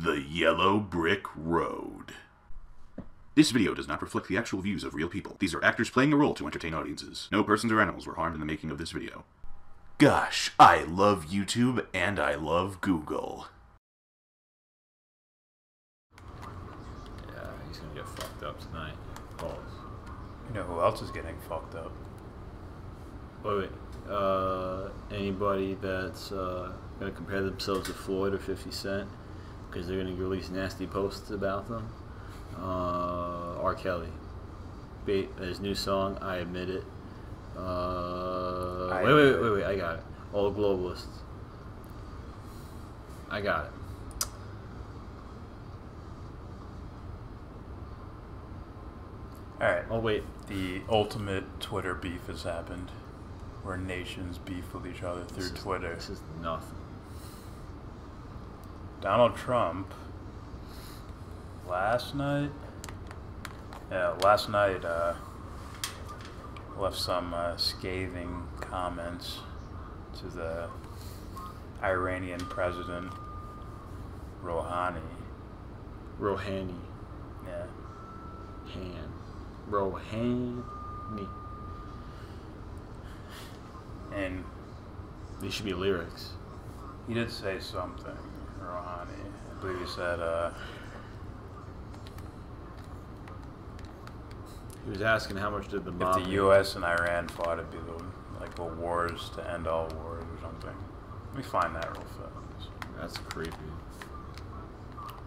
The Yellow Brick Road. This video does not reflect the actual views of real people. These are actors playing a role to entertain audiences. No persons or animals were harmed in the making of this video. Gosh, I love YouTube and I love Google. Yeah, he's gonna get fucked up tonight. Pause. You know who else is getting fucked up? Wait. Anybody that's gonna compare themselves to Floyd or 50 Cent because they're gonna release nasty posts about them? R. Kelly. His new song, I Admit It. Wait, I got it. All globalists. I got it. Alright. Oh, wait. The ultimate Twitter beef has happened. Where nations beef with each other through Twitter. This is nothing. Donald Trump, last night left some scathing comments to the Iranian president, Rouhani. Yeah. Rouhani. And These should be lyrics. he did say something, Rouhani. I believe he said, He was asking how much did the mob... if the U.S. and Iran fought, it'd be the wars to end all wars or something. Let me find that real fast. That's creepy.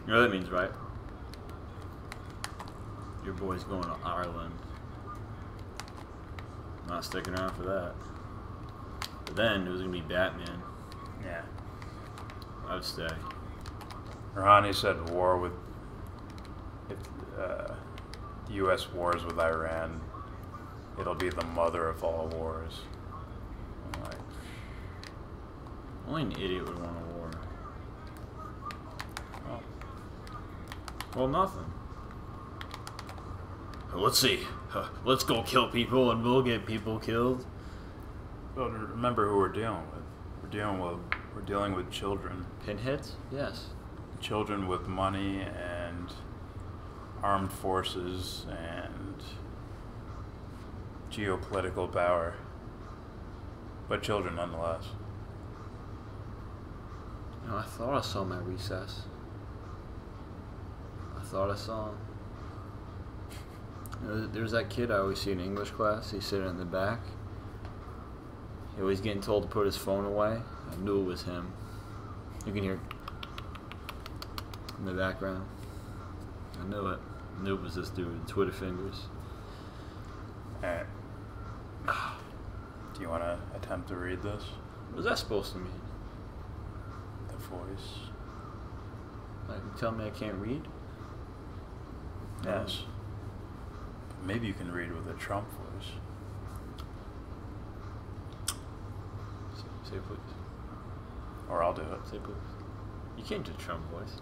You know what that means, right? Your boy's going to Ireland. Not sticking around for that. But then it was going to be Batman. Yeah. I would stay. Rouhani said if the U.S. wars with Iran, it'll be the mother of all wars. I'm like, Only an idiot would want a war. well, Well, nothing. Let's see. Let's go kill people and we'll get people killed. well, remember who we're dealing with. We're dealing with children. Pinheads? Yes. Children with money and armed forces and geopolitical power. But children nonetheless. You know, I thought I saw him at recess. I thought I saw him. You know, there's that kid I always see in English class. He's sitting in the back. He always getting told to put his phone away. I knew it was him. You can hear in the background. I knew it. I knew it was this dude. Twitter fingers. Alright. Do you want to attempt to read this? What was that supposed to mean? The voice. Like, you tell me I can't read? Yes. But maybe you can read with a Trump voice. Say please. Or I'll do it. Say please. You can't do Trump voice.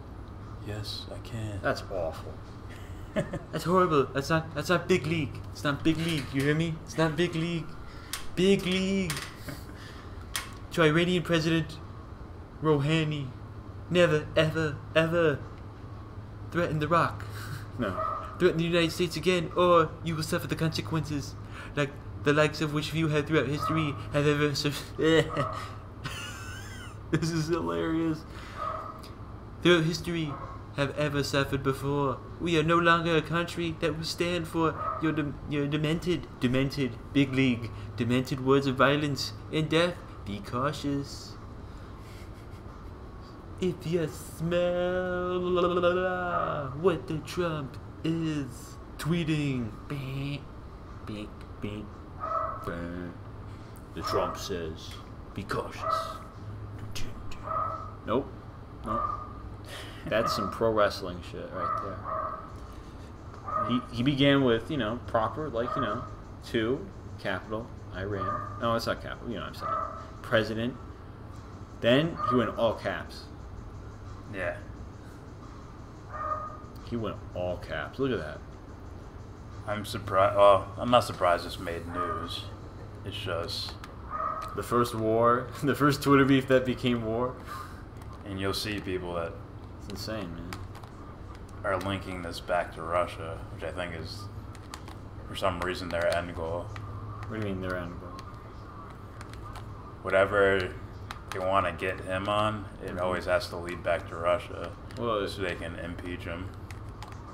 Yes, I can. That's awful. That's horrible. That's not big league. It's not big league. You hear me? It's not big league. Big league. To Iranian President Rouhani, never, ever, ever threaten the Rock. No. Threaten the United States again, or you will suffer the consequences, like the likes of which few have throughout history have ever. This is hilarious. Throughout history have ever suffered before. We are no longer a country that will stand for your demented, big league, demented words of violence and death. Be cautious. If you smell what the Trump is tweeting, bing, the Trump says, be cautious. Nope. That's some pro wrestling shit right there. He began with, proper, to, capital, Iran. No, it's not capital, you know what I'm saying. President. Then he went all caps. Yeah. He went all caps. Look at that. I'm surprised. Well, I'm not surprised this made news. It's just The first war, the first Twitter beef that became war. and you'll see people that It's insane, man. are linking this back to Russia, which I think is, for some reason, their end goal. What do you mean their end goal? Whatever they want to get him on, it always has to lead back to Russia, Well, so they can impeach him.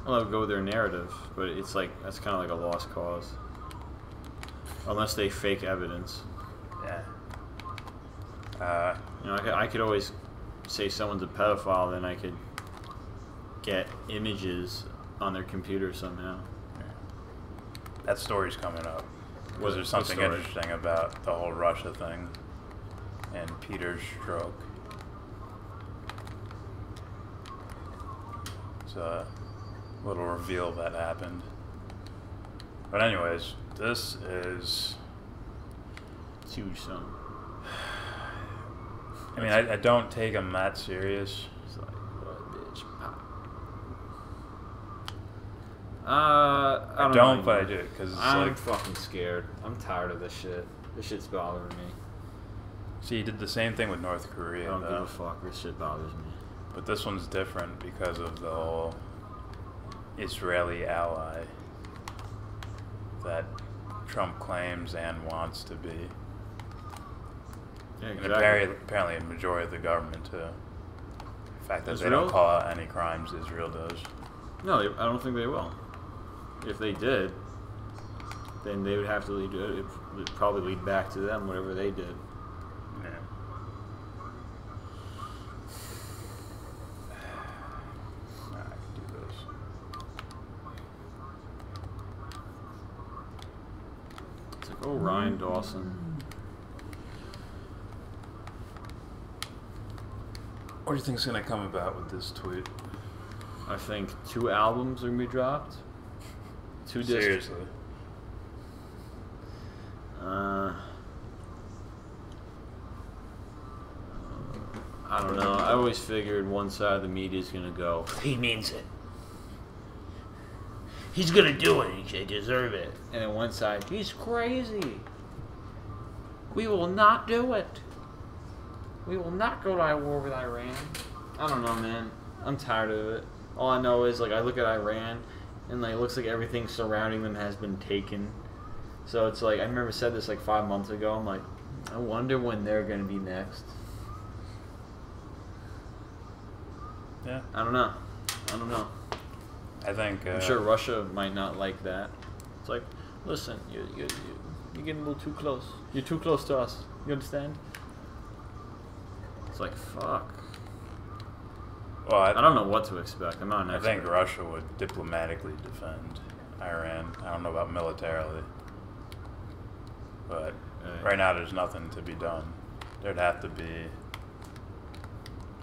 Well, that would go with their narrative, but it's like, that's kind of like a lost cause. Unless they fake evidence. Yeah. You know, I could always say someone's a pedophile, then I could get images on their computer somehow. That story's coming up. Was there What something story? interesting about the whole Russia thing and Peter's stroke? It's a little reveal that happened. But anyways, this is... It's huge, son. I mean, I don't take him that serious. It's like, what, bitch? I don't know, but I do, because it's I'm like... fucking scared. I'm tired of this shit. This shit's bothering me. See, he did the same thing with North Korea, I don't give though. a fuck. This shit bothers me. But this one's different because of the whole Israeli ally that Trump claims and wants to be. Yeah, And exactly. apparently a majority of the government, too. The fact that they Israel? don't call out any crimes Israel does. No, I don't think they will. If they did, then they would have to lead. It would probably lead back to them, whatever they did. Yeah. Nah, I can do this. It's like, oh, Ryan Dawson. What do you think's gonna come about with this tweet? I think 2 albums are gonna be dropped. 2 discs. Seriously. I don't know. I always figured one side of the media is gonna go, he means it. He's gonna do it. He should deserve it. And then one side, he's crazy. We will not do it. We will not go to war with Iran. I don't know, man. I'm tired of it. All I know is, like, I look at Iran, and like, it looks like everything surrounding them has been taken. So it's like, I remember said this like 5 months ago. I'm like, I wonder when they're gonna be next. Yeah. I don't know. I don't know. I think... I'm sure Russia might not like that. It's like, listen, you're getting a little too close. You're too close to us. You understand? It's like, fuck. Well, I don't know what to expect. I'm not an I expert. think Russia would diplomatically defend Iran. I don't know about militarily. But right now there's nothing to be done. There'd have to be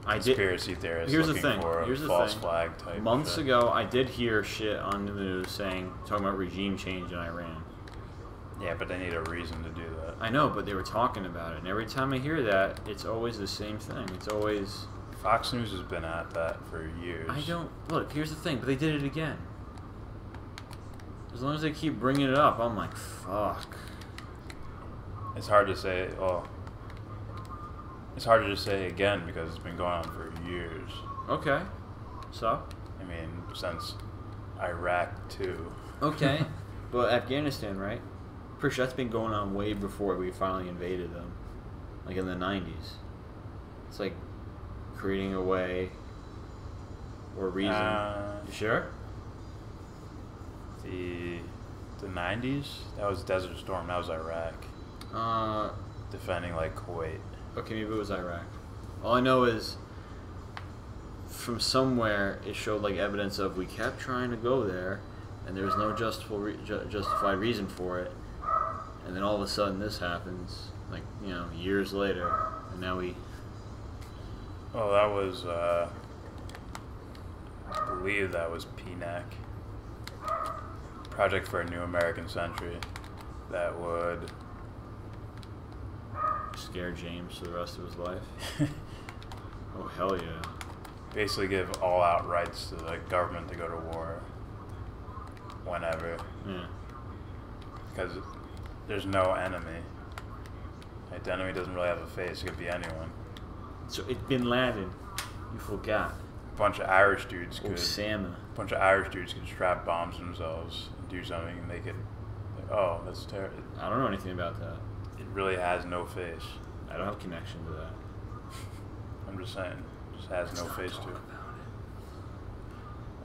conspiracy theorists Here's the looking thing. for Here's a the false thing. flag type Months shit. ago, I did hear shit on the news talking about regime change in Iran. Yeah, but they need a reason to do that. I know, but they were talking about it. And every time I hear that, it's always the same thing. It's always... Fox News has been at that for years. I don't... Look, here's the thing, but they did it again. As long as they keep bringing it up, I'm like, fuck. It's hard to say, well, it's hard to just say again because it's been going on for years. Okay. So? I mean, since Iraq too. Okay. But Afghanistan, right? Pretty sure that's been going on way before we finally invaded them. Like in the 90s. It's like creating a way or reason. You sure? The 90s? That was Desert Storm. That was Iraq. Defending like Kuwait. Okay, maybe it was Iraq. All I know is from somewhere it showed like evidence of we kept trying to go there and there was no justified reason for it. And then all of a sudden this happens, like, you know, years later, and now we... Well, that was, I believe that was PNAC. Project for a New American Century. That would... Scare James for the rest of his life. Oh, hell yeah. Basically give all-out rights to the government to go to war. Whenever. Yeah. Because there's no enemy. Like, the enemy doesn't really have a face. It could be anyone. So it's Bin Laden. You forgot. bunch of Irish dudes could. Salmon. A bunch of Irish dudes could strap bombs to themselves and do something, and they could. Oh, that's terrible. I don't know anything about that. It really has no face. I don't have connection to that. I'm just saying, it just has no face to it.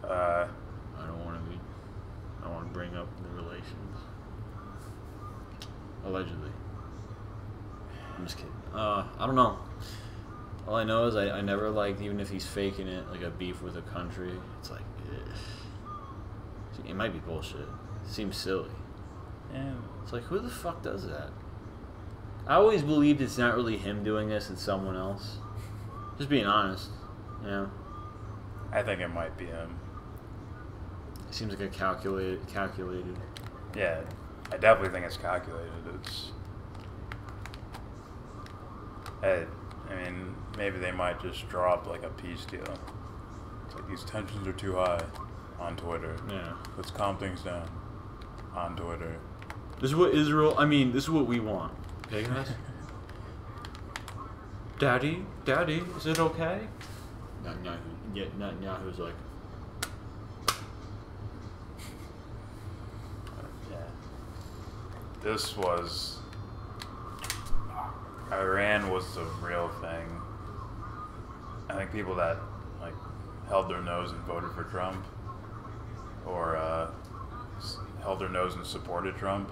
I don't want to be. I don't want to bring up the relations. Allegedly. I'm just kidding. I don't know. All I know is I never liked, even if he's faking it, like a beef with a country. It's like, it might be bullshit. It seems silly. Yeah. It's like, who the fuck does that? I always believed it's not really him doing this, it's someone else. Just being honest, you know? I think it might be him. It seems like a calculated. Yeah, I definitely think it's calculated. I mean, maybe they might just drop like a peace deal. It's like these tensions are too high on Twitter. Yeah. Let's calm things down on Twitter. This is what Israel, this is what we want. Okay, guys? Daddy, is it okay? Netanyahu's like, yeah. This was... Iran was the real thing. I think people that like held their nose and voted for Trump, or held their nose and supported Trump,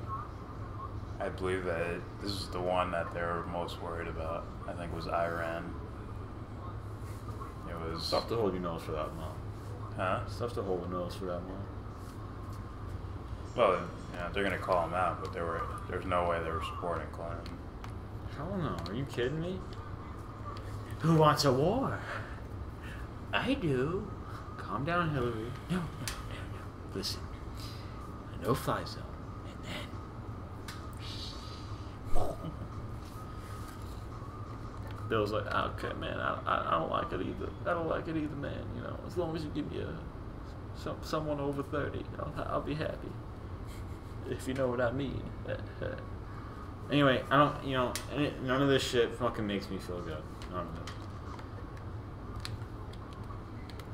I believe that this is the one that they were most worried about. I think was Iran. It was tough to hold your nose for that long. Huh? It's tough to hold your nose for that long. Well, they're gonna call him out, but there's no way they were supporting Clinton. Hell no, are you kidding me? Who wants a war? I do. Calm down, Hillary. No. Listen, a no-fly zone, and then... Bill's like, okay, man, I don't like it either. I don't like it either, man. You know, as long as you give me someone over 30, I'll be happy. If you know what I mean. Anyway, I don't, none of this shit fucking makes me feel good. None of it.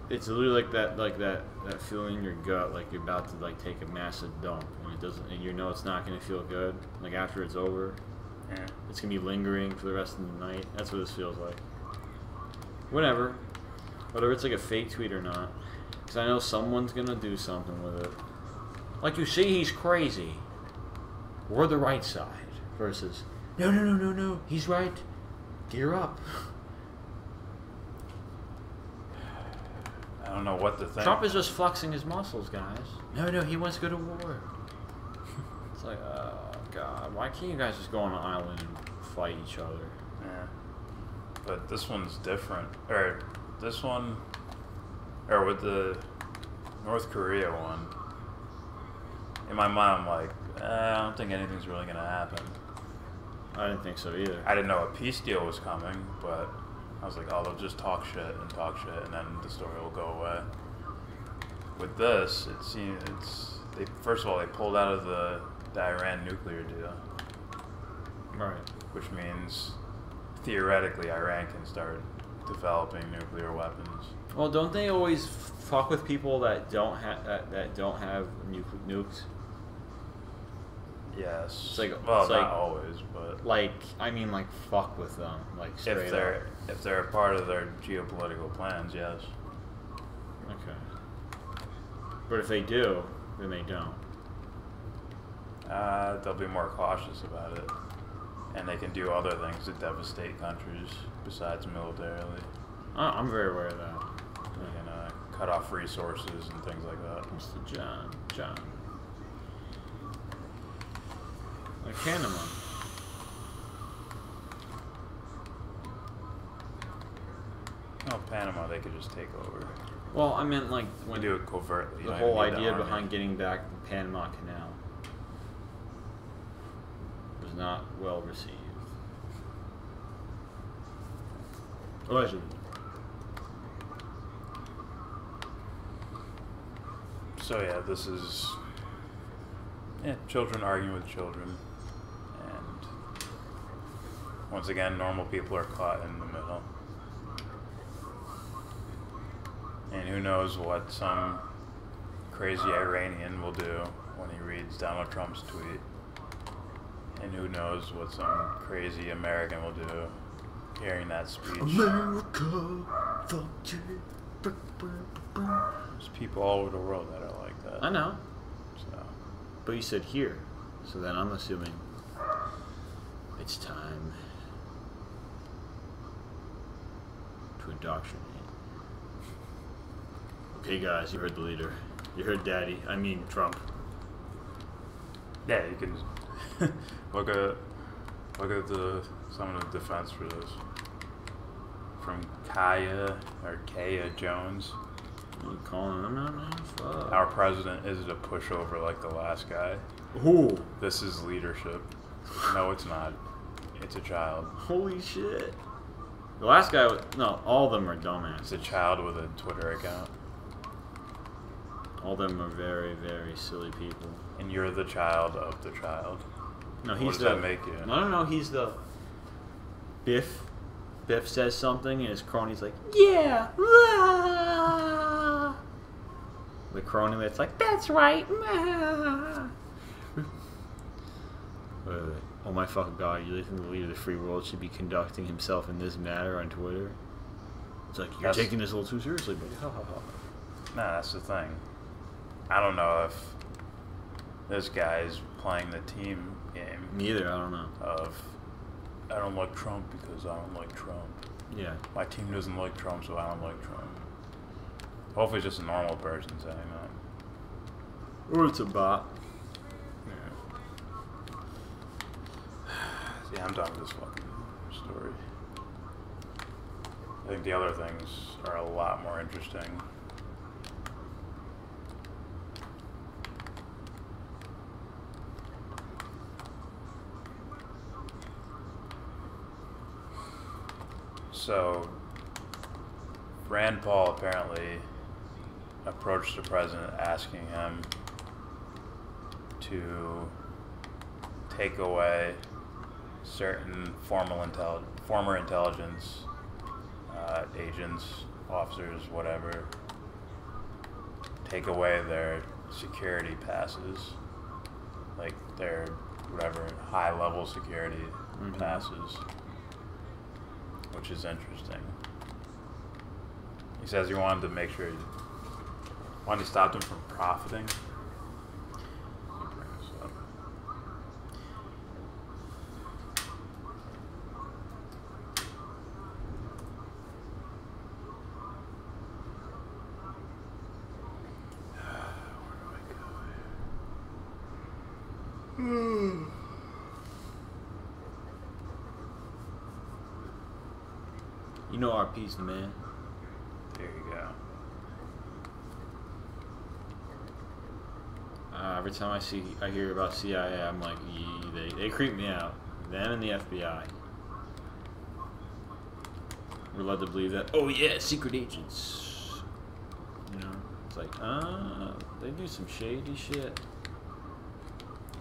It's literally like that feeling in your gut, like you're about to like take a massive dump, and it doesn't, and you know it's not gonna feel good. Like after it's over, Yeah. it's gonna be lingering for the rest of the night. That's what this feels like. Whatever it's like a fake tweet or not, because I know someone's gonna do something with it. Like, you see, he's crazy. We're the right side. Versus, no, he's right. Gear up. I don't know what to think. Trump is just flexing his muscles, guys. No, he wants to go to war. It's like, oh, God. Why can't you guys just go on an island and fight each other? Yeah. But this one's different. Or this one, or with the North Korea one, in my mind, I'm like, I don't think anything's really going to happen. I didn't think so either. I didn't know a peace deal was coming, but I was like, oh, they'll just talk shit, and then the story will go away. With this, it seems first of all, they pulled out of the Iran nuclear deal. Right. Which means, theoretically, Iran can start developing nuclear weapons. Well, don't they always fuck with people that don't have nukes? Yes. It's like, well, it's not like, always, but like fuck with them, like straight up. If they're a part of their geopolitical plans, yes. Okay. But if they do, then they don't. They'll be more cautious about it, and they can do other things to devastate countries besides militarily. I'm very aware of that. They can cut off resources and things like that. Mr. John. Like Panama. No, Panama, they could just take over. Well, I meant like We do it covertly. the whole idea behind getting back the Panama Canal was not well received. Allegedly. So yeah, this is children arguing with children, and once again, normal people are caught in the middle. And who knows what some crazy Iranian will do when he reads Donald Trump's tweet. And who knows what some crazy American will do hearing that speech. America, fuck you. There's people all over the world that are like that. I know. So. But you said here, so then I'm assuming it's time to indoctrinate. Okay, guys, you heard the leader. You heard Daddy. I mean Trump. Yeah, you can look at some of the defense for this from Kaya Jones. What are you calling him out, man? Fuck. Our president isn't a pushover like the last guy. Ooh. This is leadership. No, it's not. It's a child. Holy shit. The last guy was... No, all of them are dumbass. It's a child with a Twitter account. All of them are very, very silly people. And you're the child of the child. No, he's what does that make you? No, he's the... Biff says something and his crony's like, yeah! The crony that's like, that's right! Oh my fucking god, you think the leader of the free world should be conducting himself in this manner on Twitter? It's like, you're taking this a little too seriously, buddy. Ha ha ha. Nah, that's the thing. I don't know if this guy is playing the team game. Neither, I don't know. I don't like Trump because I don't like Trump. Yeah. My team doesn't like Trump, so I don't like Trump. Hopefully it's just a normal person saying that. Or it's a bot. Yeah, I'm done with this fucking story. I think the other things are a lot more interesting. So, Rand Paul apparently approached the president asking him to take away certain former intelligence agents, officers, whatever, take away their security passes, like their whatever high-level security passes, which is interesting. He says he wanted to make sure, wanted to stop them from profiting. Let me bring this up. You know RP's the man. There you go. Every time I hear about CIA, I'm like, they creep me out. Them and the FBI. We're led to believe that, oh yeah, secret agents. You know, it's like, they do some shady shit.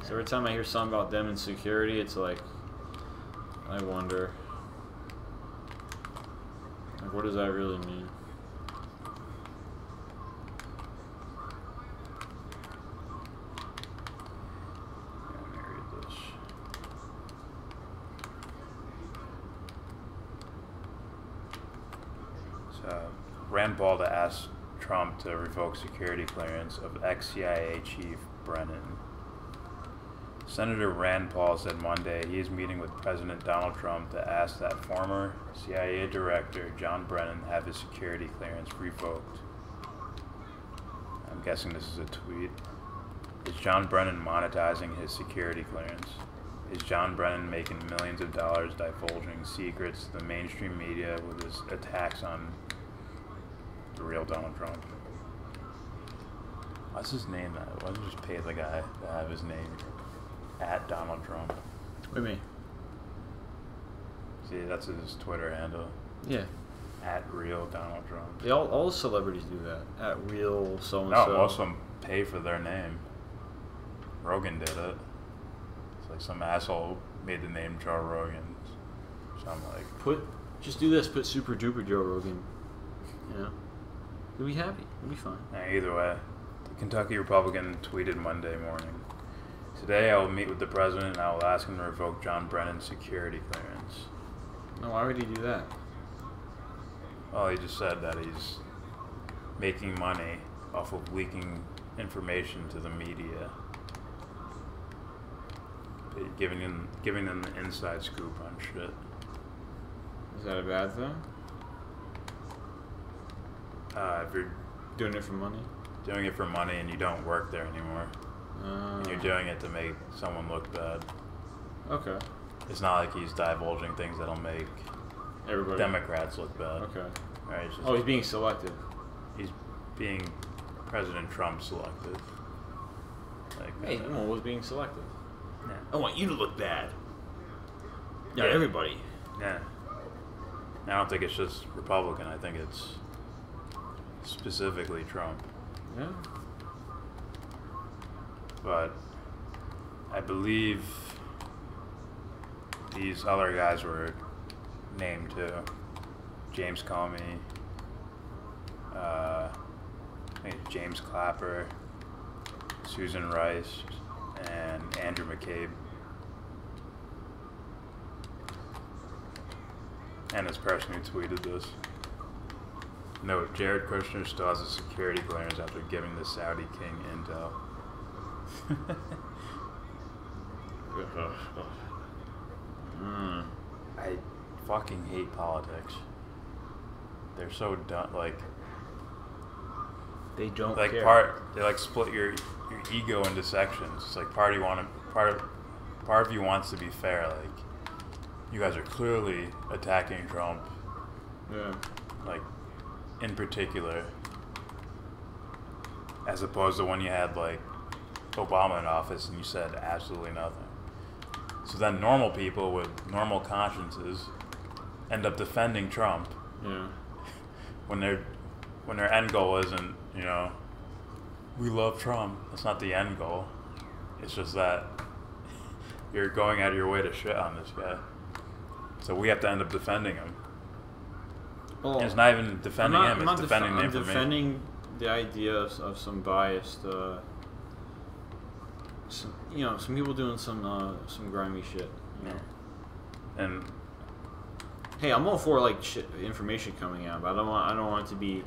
So every time I hear something about them and security, it's like, I wonder, like, what does that really mean? Let me read this. So, Rand Paul to ask Trump to revoke security clearance of ex-CIA chief Brennan. Senator Rand Paul said Monday he is meeting with President Donald Trump to ask that former CIA Director John Brennan have his security clearance revoked. I'm guessing this is a tweet. Is John Brennan monetizing his security clearance? Is John Brennan making millions of dollars divulging secrets to the mainstream media with his attacks on the real Donald Trump? What's his name? Why don't you just pay the guy to have his name at Donald Trump? What do you mean? See, that's his Twitter handle. Yeah. At real Donald Trump. They all celebrities do that. At real so-and-so. No, most of them pay for their name. Rogan did it. It's like some asshole made the name Joe Rogan. So I'm like... Just do this. Put Super Duper Joe Rogan. You know? He'll be happy. He'll be fine. Either way, the Kentucky Republican tweeted Monday morning. Today I will meet with the president and I will ask him to revoke John Brennan's security clearance. No, why would he do that? Well, he just said that he's making money off of leaking information to the media. Giving them the inside scoop on shit. Is that a bad thing? If you're Doing it for money? doing it for money and you don't work there anymore, and you're doing it to make someone look bad. Okay. It's not like he's divulging things that'll make Everybody. Democrats look bad. Okay. Right? It's just, Oh, he's being selective. he's being President Trump selected. Like, Hey, no one was being selective. yeah. I want you to look bad. Yeah. Everybody. Yeah. I don't think it's just Republican. I think it's specifically Trump. Yeah. But I believe these other guys were named too. James Comey, I think James Clapper, Susan Rice, and Andrew McCabe. And this person who tweeted this. Note, Jared Kushner still has a security clearance after giving the Saudi king intel. I fucking hate politics. They're so dumb. Like They don't like care. they like split your ego into sections. It's like part of you wants to be fair. Like you guys are clearly attacking Trump. Yeah. Like in particular, as opposed to when you had like Obama in office and you said absolutely nothing. So then normal people with normal consciences end up defending Trump. Yeah. When their end goal isn't, you know, we love Trump. That's not the end goal. It's just that you're going out of your way to shit on this guy. So we have to end up defending him. Well, And it's not even defending him, it's defending the I'm information. defending the idea of some biased, some people doing some grimy shit. You know? And Hey, I'm all for like information coming out, but I don't want it to be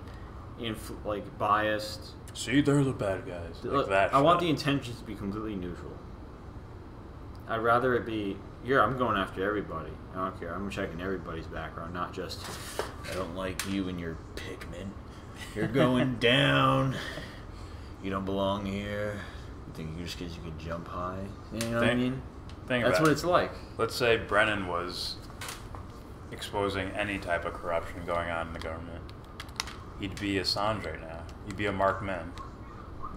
biased. see, they're the bad guys. Like that I want shit. the intentions to be completely neutral. I'd rather it be I'm going after everybody. I don't care. I'm checking everybody's background, not just I don't like you and your Pikmin. You're going down. You don't belong here. You think you just because you can jump high? You know what I mean? That's what it's like. Let's say Brennan was exposing any type of corruption going on in the government. He'd be Assange right now. He'd be a marked man.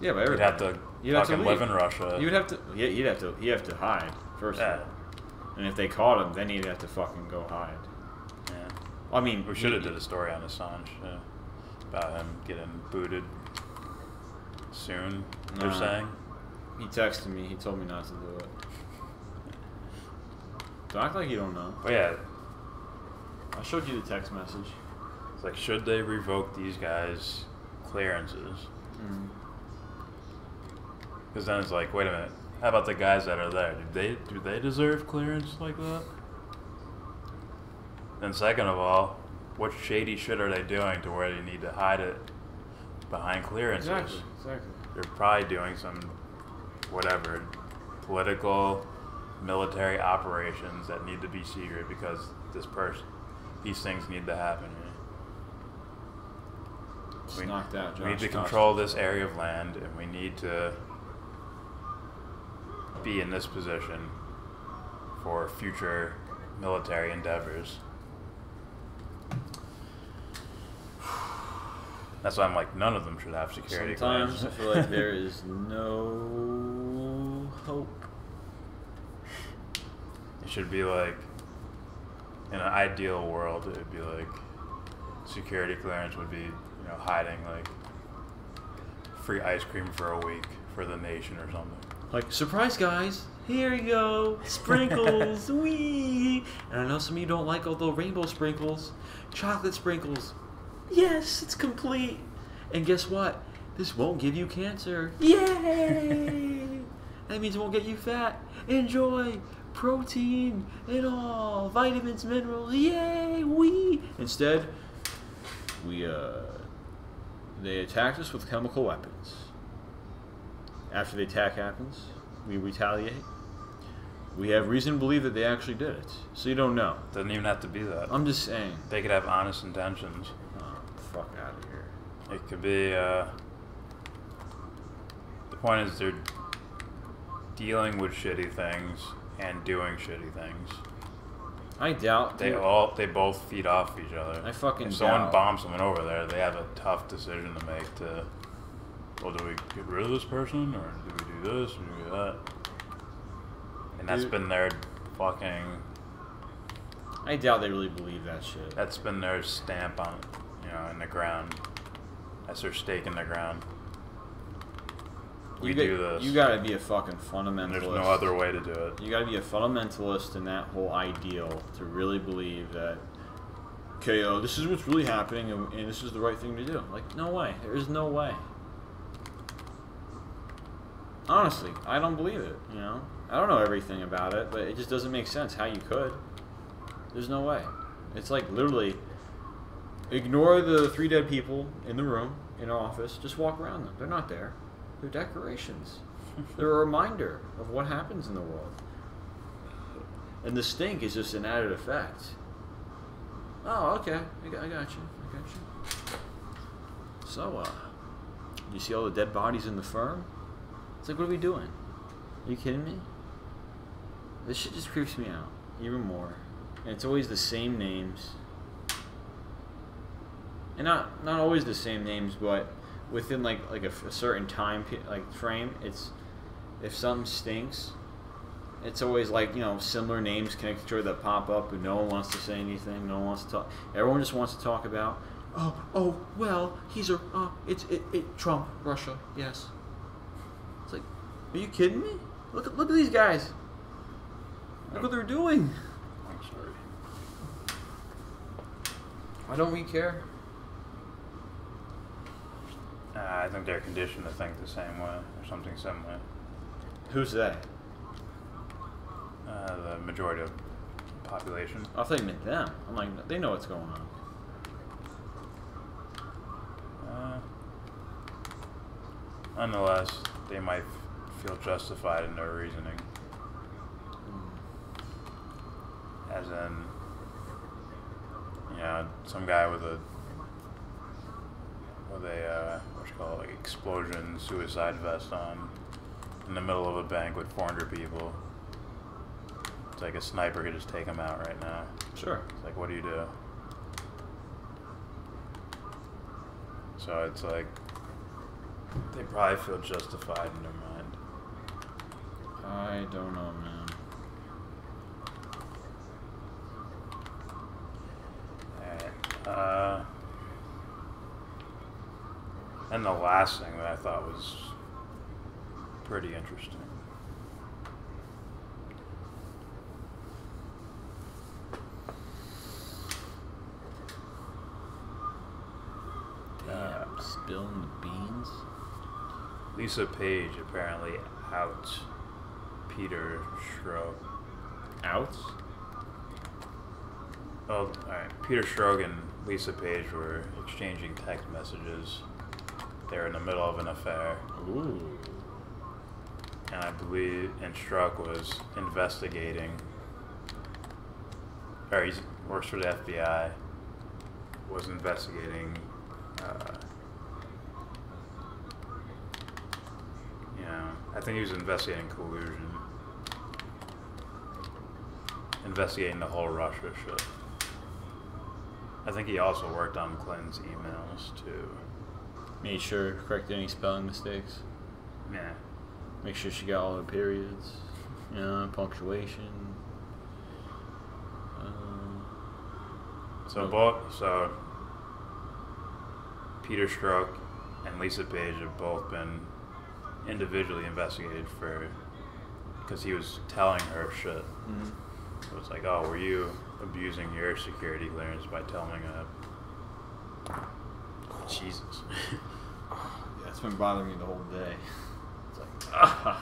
Yeah, but He'd have to fucking live in Russia. You'd have to. Yeah, he'd have to hide first of all. And if they caught him, then he'd have to fucking go hide. Yeah. I mean, We should have did a story on Assange about him getting booted soon. They're saying. He texted me. He told me not to do it. Don't act like you don't know. But yeah, I showed you the text message. it's like, should they revoke these guys' clearances? Because then it's like, wait a minute. How about the guys that are there? Do they deserve clearance like that? And second of all, what shady shit are they doing to where they need to hide it behind clearances? Exactly. They're probably doing some whatever political, military operations that need to be secret because these things need to happen. Just knock that, Josh. We need to control this area of land, and we need to be in this position for future military endeavors. That's why I'm like, none of them should have security Sometimes clearance. I feel like there is no hope. It should be like, in an ideal world, it would be like, security clearance would be, hiding like free ice cream for a week for the nation or something. Like, surprise, guys! Here you go, sprinkles, wee! And I know some of you don't like all the rainbow sprinkles, chocolate sprinkles. Yes, it's complete. And guess what? This won't give you cancer. Yay! That means it won't get you fat. Enjoy protein and all vitamins, minerals. Yay! Instead, they attacked us with chemical weapons. After the attack happens, we retaliate. We have reason to believe that they actually did it. So you don't know. Doesn't even have to be that. I'm just saying. They could have honest intentions. Oh, fuck out of here. It could be, the point is they're dealing with shitty things and doing shitty things. I doubt they both feed off each other. I fucking If doubt. someone bombs someone over there, they have a tough decision to make to, well, do we get rid of this person, or do we do this, or do we do that? And that's been their fucking... I doubt they really believe that shit. That's been their stamp on, in the ground. That's their stake in the ground. We do this. You gotta be a fucking fundamentalist. There's no other way to do it. You gotta be a fundamentalist in that whole ideal to really believe that, okay, this is what's really happening and this is the right thing to do. Like, no way. There is no way. Honestly, I don't believe it, I don't know everything about it, but it just doesn't make sense how you could. There's no way. It's like literally ignore the 3 dead people in the room, in our office, just walk around them. They're not there. They're decorations. They're a reminder of what happens in the world. And the stink is just an added effect. Oh, okay. I got you. So, you see all the dead bodies in the firm? It's like, what are we doing? Are you kidding me? This shit just creeps me out even more. And it's always the same names. And not always the same names, but within like a certain time frame, it's if something stinks, it's always like similar names connected to it that pop up, and no one wants to say anything. No one wants to talk. Everyone just wants to talk about. Well, he's it's Trump, Russia, yes. It's like, are you kidding me? Look at these guys. Look what they're doing. I'm sorry. Why don't we care? I think they're conditioned to think the same way, or something similar. Who's they? The majority of the population. I thought you meant them. I'm like, they know what's going on. Nonetheless, they might feel justified in their reasoning. As in, some guy with a explosion suicide vest on in the middle of a bank with 400 people. It's like a sniper could just take him out right now. Sure. It's like, what do you do? So it's like, they probably feel justified in their mind. I don't know, man. Alright. And the last thing that I thought was pretty interesting. Damn, spilling the beans. Lisa Page apparently outs Peter Strzok. Outs? Oh, alright. Peter Strzok and Lisa Page were exchanging text messages. They were in the middle of an affair. Ooh. And I believe, Strzok was investigating, or he works for the FBI, was investigating, I think he was investigating collusion. Investigating the whole Russia shit. I think he also worked on Clinton's emails, too. Made sure to correct any spelling mistakes. Yeah. Make sure she got all her periods. Punctuation. So Peter Strzok and Lisa Page have both been individually investigated because he was telling her shit. Mm-hmm. So it's like, oh, were you abusing your security clearance by telling her? Jesus. Yeah, it's been bothering me the whole day. It's like,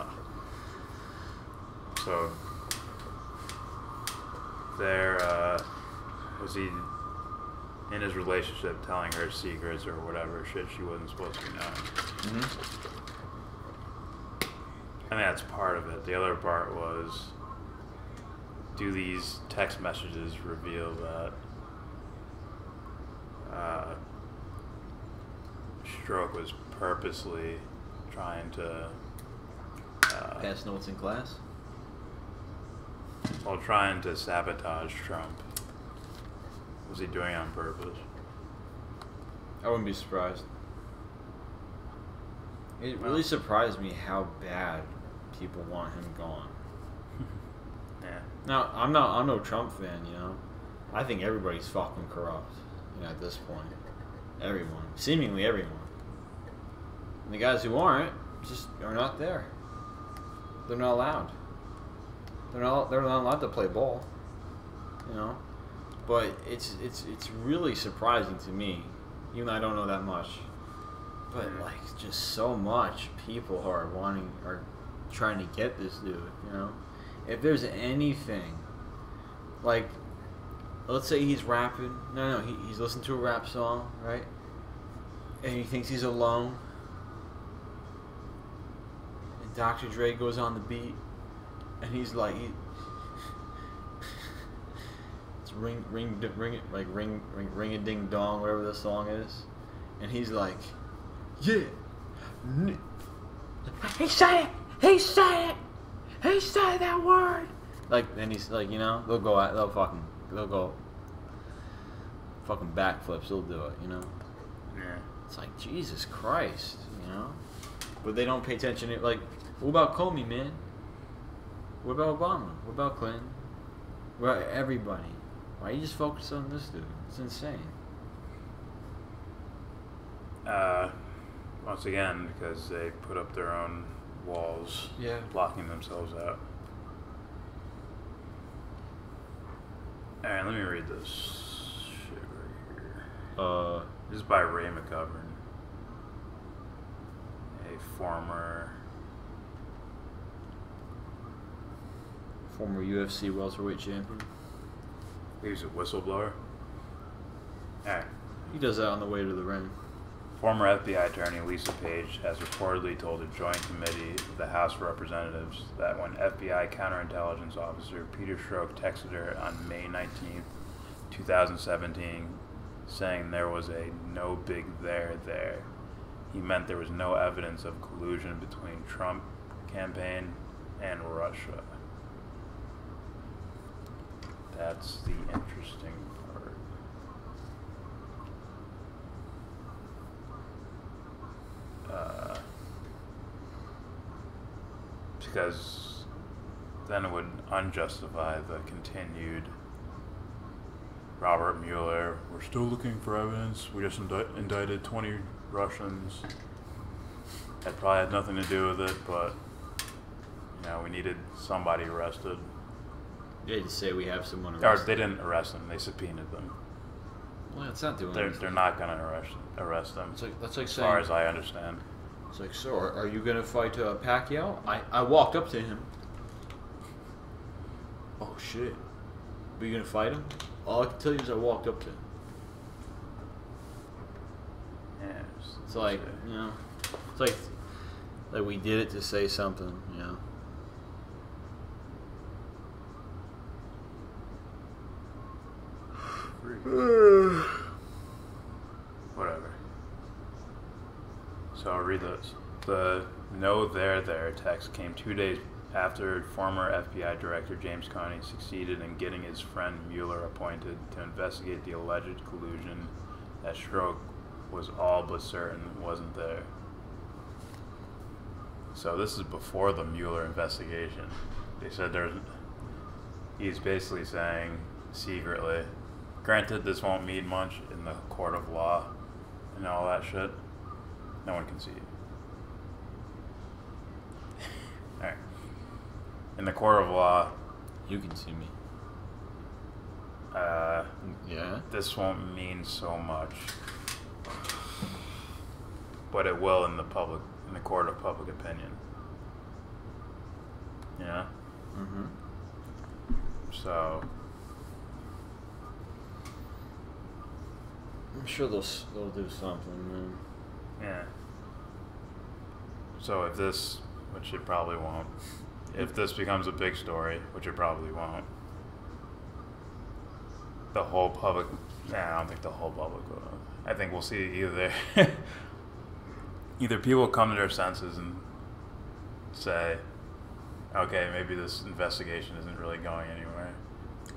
So, there, was he in his relationship telling her secrets or whatever shit she wasn't supposed to be knowing? I think that's part of it. The other part was, do these text messages reveal that Stroke was purposely trying to pass notes in class? Well, trying to sabotage Trump. Was he doing it on purpose? I wouldn't be surprised. It really surprised me how bad people want him gone. Yeah. Now, I'm no Trump fan, you know. I think everybody's fucking corrupt, you know, at this point. Everyone. Seemingly everyone. And the guys who aren't just are not there. They're not allowed. They're not allowed to play ball. You know? But it's really surprising to me, even though I don't know that much. But like just so much people are trying to get this dude, you know? If there's anything, like, let's say he's rapping. No, he's listening to a rap song, right? And he thinks he's alone. And Dr. Dre goes on the beat, and he's like, it's ring a ding dong, whatever the song is, and he's like, yeah, he said it, he said that word. Like, and he's like, you know, they'll go fucking backflips. They'll do it, you know. Yeah. It's like, Jesus Christ, you know. But they don't pay attention to, like, what about Comey, man? What about Obama? What about Clinton? What about everybody? Why you just focus on this dude? It's insane. Once again, because they put up their own walls, Yeah. blocking themselves out. Alright, let me read this shit right here. This is by Ray McGovern, a former UFC welterweight champion. He was a whistleblower. Alright. He does that on the way to the ring. Former FBI attorney Lisa Page has reportedly told a joint committee of the House of Representatives that when FBI counterintelligence officer Peter Strzok texted her on May 19th, 2017, saying there was a no big there, he meant there was no evidence of collusion between Trump campaign and Russia. That's the interesting part. Because then it would unjustify the continued Robert Mueller, we're still looking for evidence, we just indicted 20 Russians. That probably had nothing to do with it, but, you know, we needed somebody arrested. Yeah, to say we have someone Or arrested. they didn't arrest them, they subpoenaed them. Well, it's not doing They're anything. not going to arrest them, That's like as saying, far as I understand. it's like, so are you going to fight Pacquiao? I walked up to him. Oh, shit. Are you going to fight him? All I can tell you is I walked up to him. Yeah, It's like, you know, it's like we did it to say something, you know. Whatever. So I'll read this. The no there text came 2 days after former FBI Director James Comey succeeded in getting his friend Mueller appointed to investigate the alleged collusion that Strzok was all but certain wasn't there. So this is before the Mueller investigation. They said he's basically saying secretly, granted this won't mean much in the court of law and all that shit, no one can see it. Alright. In the court of law, You can see me. yeah, this won't mean so much. but it will in the court of public opinion. Yeah. Mm-hmm. So I'm sure they'll do something, man. yeah. So if this, which it probably won't, if this becomes a big story, which it probably won't, the whole public, I don't think the whole public will. I think we'll see either people come to their senses and say, okay, maybe this investigation isn't really going anywhere.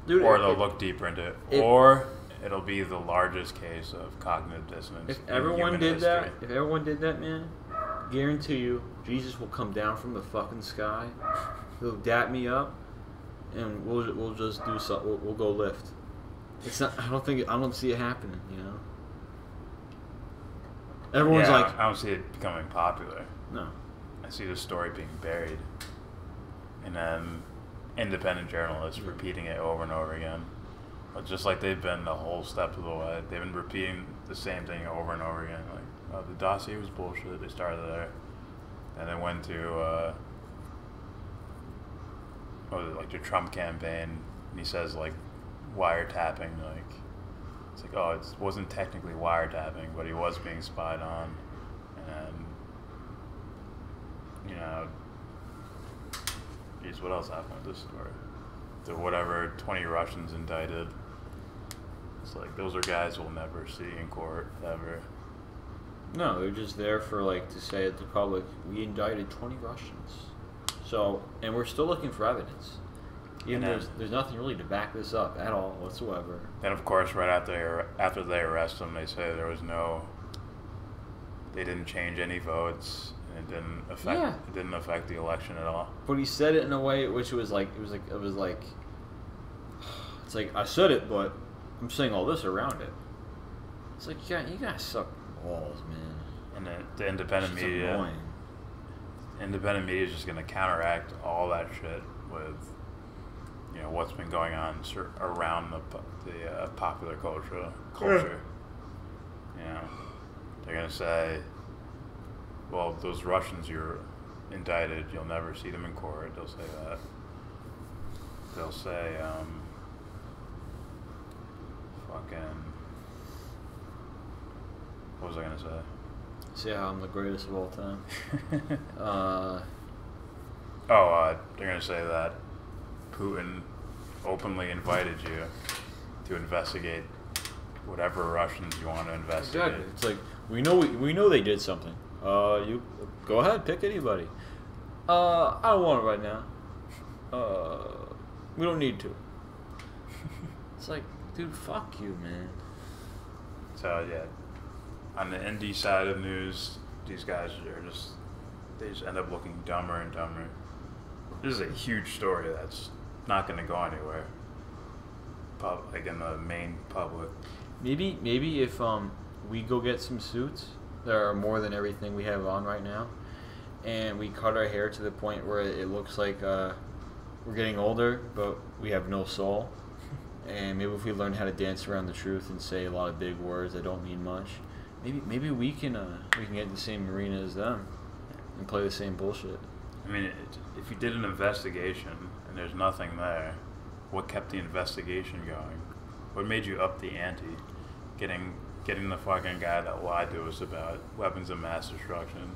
Dude, or they'll look deeper into it. Or it'll be the largest case of cognitive dissonance. If everyone did that, man, guarantee you, Jesus will come down from the fucking sky. He'll dap me up, and we'll just do something. We'll go lift. It's not. I don't see it happening. You know. Everyone's like, I don't see it becoming popular. No. I see the story being buried, and then independent journalists repeating it over and over again. But just like they've been the whole step of the way, they've been repeating the same thing over and over again. Like, oh, the dossier was bullshit. They started there, and then went to like the Trump campaign, and he says like wiretapping, like it's like, oh, it wasn't technically wiretapping, but he was being spied on, and you know, geez, what else happened with this story? The whatever 20 Russians indicted. It's like those are guys we'll never see in court ever. no, they're just there for like to say to the public, we indicted 20 Russians. So, and we're still looking for evidence. Even there's nothing really to back this up at all whatsoever. Then of course, right after they arrest them, they say they didn't change any votes, and it didn't affect the election at all. But he said it in a way which was like it's like I said it, but I'm saying all this around it. It's like you guys suck balls, man. And the independent media, annoying. Independent media is just going to counteract all that shit with, you know, what's been going on around the popular culture. You know, they're going to say, well, those Russians you're indicted, you'll never see them in court. They'll say that. They'll say, what was I going to say? See how I'm the greatest of all time. They're going to say that Putin openly invited you to investigate whatever Russians you want to investigate. Exactly. It's like we know they did something. You go ahead, pick anybody. I don't want it right now. We don't need to. It's like, dude, fuck you, man. So yeah, on the indie side of news, these guys they just end up looking dumber and dumber. This is a huge story that's not going to go anywhere. Like in the main public. Maybe if we go get some suits that are more than everything we have on right now, and we cut our hair to the point where it looks like we're getting older, but we have no soul. And maybe if we learn how to dance around the truth and say a lot of big words that don't mean much, maybe we can get in the same arena as them and play the same bullshit. I mean, if you did an investigation and there's nothing there, what kept the investigation going? What made you up the ante? Getting the fucking guy that lied to us about weapons of mass destruction.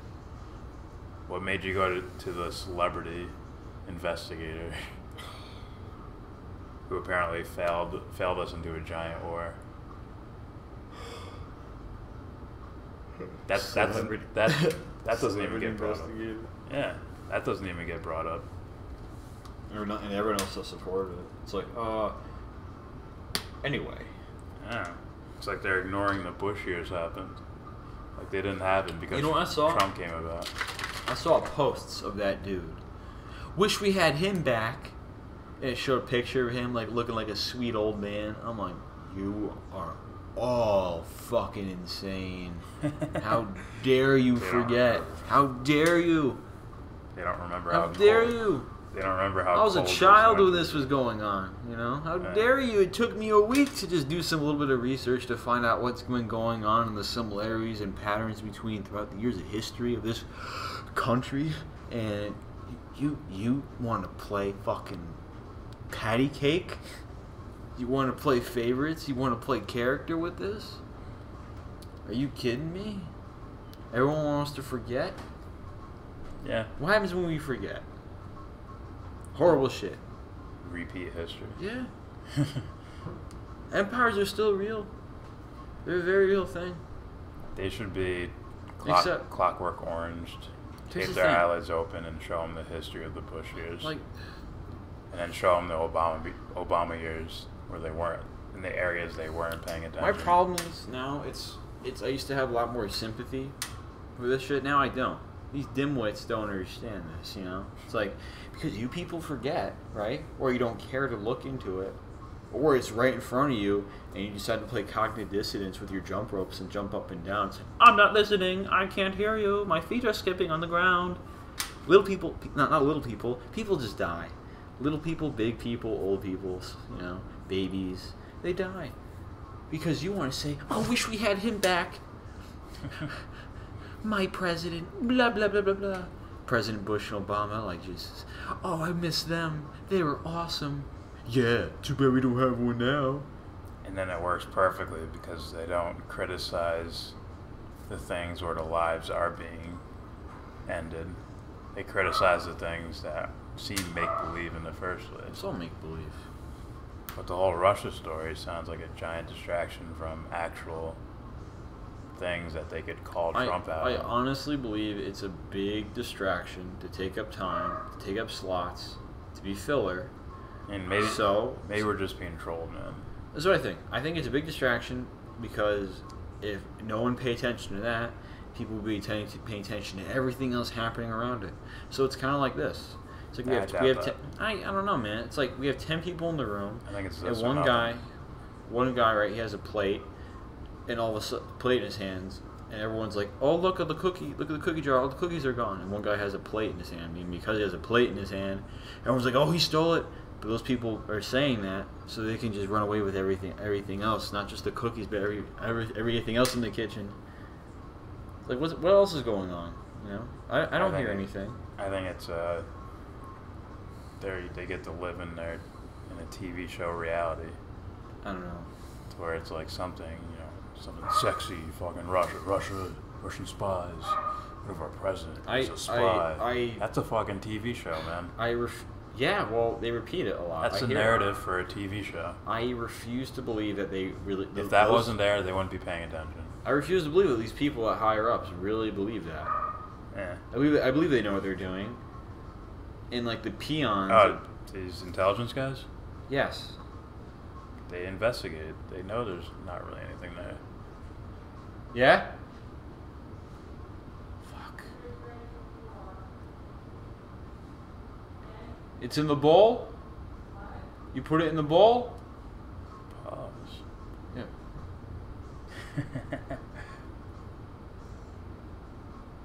What made you go to the celebrity investigator who apparently failed us into a giant war? That doesn't even get brought up. Yeah, that doesn't even get brought up. And everyone else has supported it. It's like, anyway. Yeah. It's like they're ignoring the Bush years happened. Like they didn't happen because Trump came about. I saw posts of that dude. Wish we had him back. And it showed a picture of him like looking like a sweet old man. I'm like, you are all fucking insane. How dare you forget? How dare you? They don't remember how dare you? They don't remember how I was a cold child when winter this was going on, you know? How Yeah. dare you? It took me a week to just do some little bit of research to find out what's been going on and the similarities and patterns between throughout the years of history of this country. And you want to play fucking patty cake? You want to play favorites? You want to play character with this? Are you kidding me? Everyone wants to forget? Yeah. What happens when we forget? Horrible shit. Repeat history. Yeah. Empires are still real. They're a very real thing. They should be Except- clockwork oranged. Here's Tape the their thing. eyelids open and show them the history of the Bush years. Like, And then show them the Obama years where they weren't, in the areas they weren't paying attention. my problem is now it's I used to have a lot more sympathy for this shit. Now I don't. These dimwits don't understand this, you know? It's like, because you people forget, right? Or you don't care to look into it. Or it's right in front of you, and you decide to play cognitive dissonance with your jump ropes and jump up and down. It's like, I'm not listening. I can't hear you. My feet are skipping on the ground. Little people, not little people just die. Little people, big people, old people, you know, babies, they die. Because you want to say, I wish we had him back. My president, blah, blah, blah, blah, blah. President Bush and Obama, like, just, oh, I miss them. They were awesome. Yeah, too bad we don't have one now. And then it works perfectly because they don't criticize the things where the lives are being ended. They criticize the things that seem make-believe in the first place. It's all make-believe. But the whole Russia story sounds like a giant distraction from actual things that they could call Trump out. I honestly believe it's a big distraction to take up time, to take up slots, to be filler. And maybe maybe we're just being trolled, man. That's what I think. I think it's a big distraction because if no one pay attention to that, people will be paying attention to everything else happening around it. So it's kind of like this. It's like we have 10, I don't know, man. It's like we have 10 people in the room. I think it's and this one guy, right? He has a plate, and all of a sudden, plate in his hands, and everyone's like, "Oh, look at the cookie! Look at the cookie jar! All the cookies are gone." And one guy has a plate in his hand, and because he has a plate in his hand, everyone's like, "Oh, he stole it!" But those people are saying that so they can just run away with everything else, not just the cookies, but everything else in the kitchen. Like, what else is going on? You know, I don't hear anything. I think it's they get to live in a TV show reality. I don't know. Where it's like something, you know, something sexy, fucking Russian spies. What if our president is a spy? That's a fucking TV show, man. Yeah, well, they repeat it a lot. That's a narrative for a TV show. I refuse to believe that they really... If that wasn't there, they wouldn't be paying attention. I refuse to believe that these people at higher ups really believe that. Yeah. I believe they know what they're doing. And, like, the peons... Oh, these intelligence guys? Yes. They investigate. They know there's not really anything there. Yeah? Fuck. It's in the bowl? You put it in the bowl? Pause. Yeah.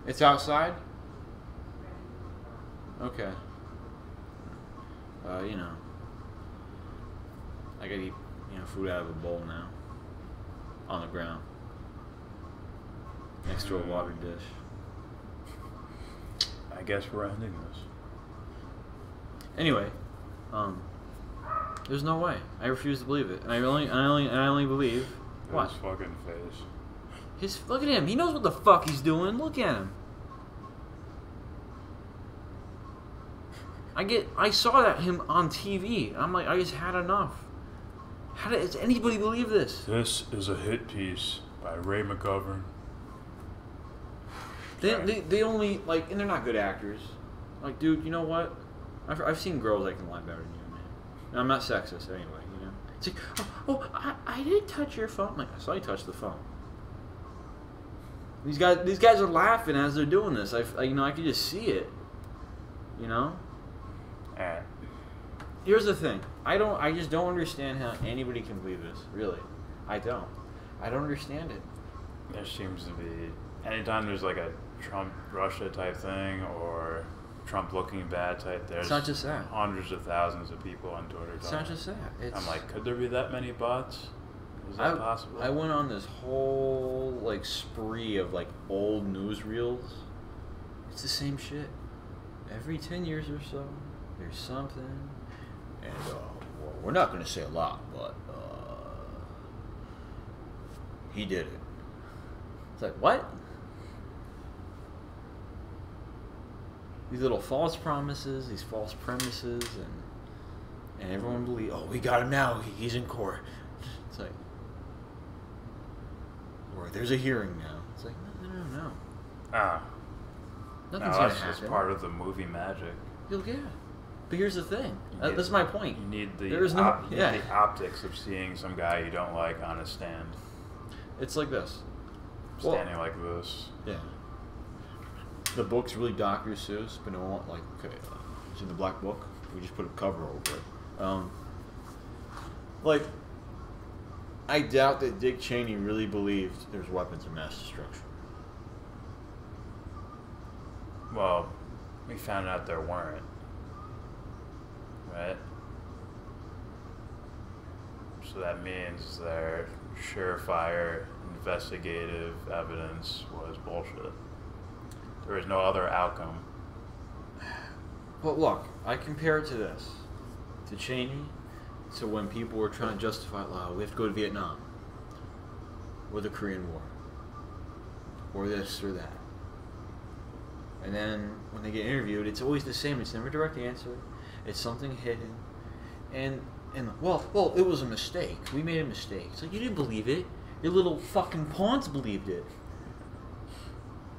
It's outside? Okay. You know. I gotta eat, food out of a bowl now. On the ground. Next to a water dish. I guess we're ending this. Anyway, there's no way. I refuse to believe it. And I only believe what? His fucking face. Look at him. He knows what the fuck he's doing. Look at him. I saw that him on TV. I'm like, I just had enough. Does anybody believe this? This is a hit piece by Ray McGovern. They only, like, and they're not good actors. Like, dude, you know what? I've seen girls that can lie better than you, man. And I'm not sexist anyway, you know? It's like, I didn't touch your phone. I'm like, I saw you touch the phone. These guys are laughing as they're doing this. I could just see it. You know? Alright. Here's the thing. I just don't understand how anybody can believe this. Really. I don't understand it. There seems to be, anytime there's like a Trump-Russia type thing, or Trump looking bad type. There's It's not just that. hundreds of thousands of people on Twitter. It's not just that. It's, I'm like, could there be that many bots? Is that possible? I went on this whole like spree of like old newsreels. It's the same shit. Every 10 years or so, there's something, and well, we're not going to say a lot, but he did it. It's like, what? These little false promises, these false premises, and everyone believes, oh, we got him now. He's in court. It's like, or there's a hearing now. It's like, no. Nothing's gonna happen. That's part of the movie magic. Yeah, but here's the thing. That's my point. You need the the optics of seeing some guy you don't like on a stand. It's like this. Standing like this. Yeah. The book's really Dr. Seuss, but no one like okay. It's in the black book. We just put a cover over it. Like, I doubt that Dick Cheney really believed there's weapons of mass destruction. Well, we found out there weren't. Right? So that means their surefire investigative evidence was bullshit. There was no other outcome. But look, I compare it to this. To Cheney, to when people were trying to justify, we have to go to Vietnam. Or the Korean War. Or this or that. And then when they get interviewed, it's always the same. It's never a direct answer. It's something hidden. And well, it was a mistake. We made a mistake. It's like, you didn't believe it. Your little fucking pawns believed it.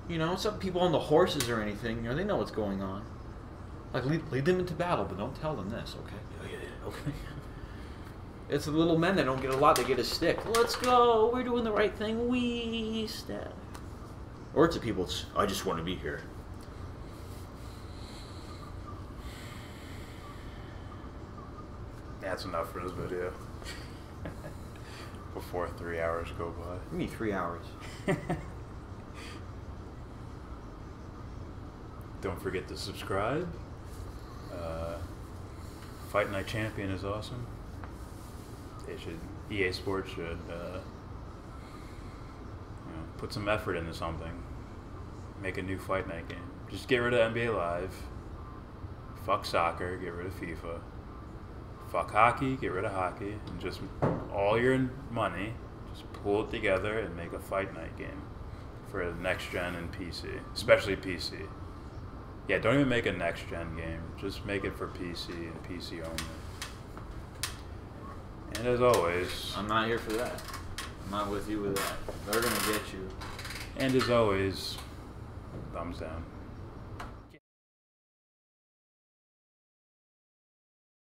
You know, some people on the horses or anything, you know, they know what's going on. Like, lead them into battle, but don't tell them this, okay? Yeah, okay. It's the little men that don't get a lot, they get a stick. Let's go, we're doing the right thing, we step. Or to people, it's, I just want to be here. That's enough for this video. Before 3 hours go by. Give me 3 hours. Don't forget to subscribe. Fight Night Champion is awesome. EA Sports should put some effort into something. Make a new Fight Night game. Just get rid of NBA Live. Fuck soccer, get rid of FIFA. Fuck hockey, get rid of hockey. And just all your money, just pull it together and make a Fight Night game for the next gen and PC. Especially PC. Yeah, don't even make a next gen game. Just make it for PC and PC only. And as always, I'm not here for that. I'm not with you with that. They're gonna get you. And as always, thumbs down.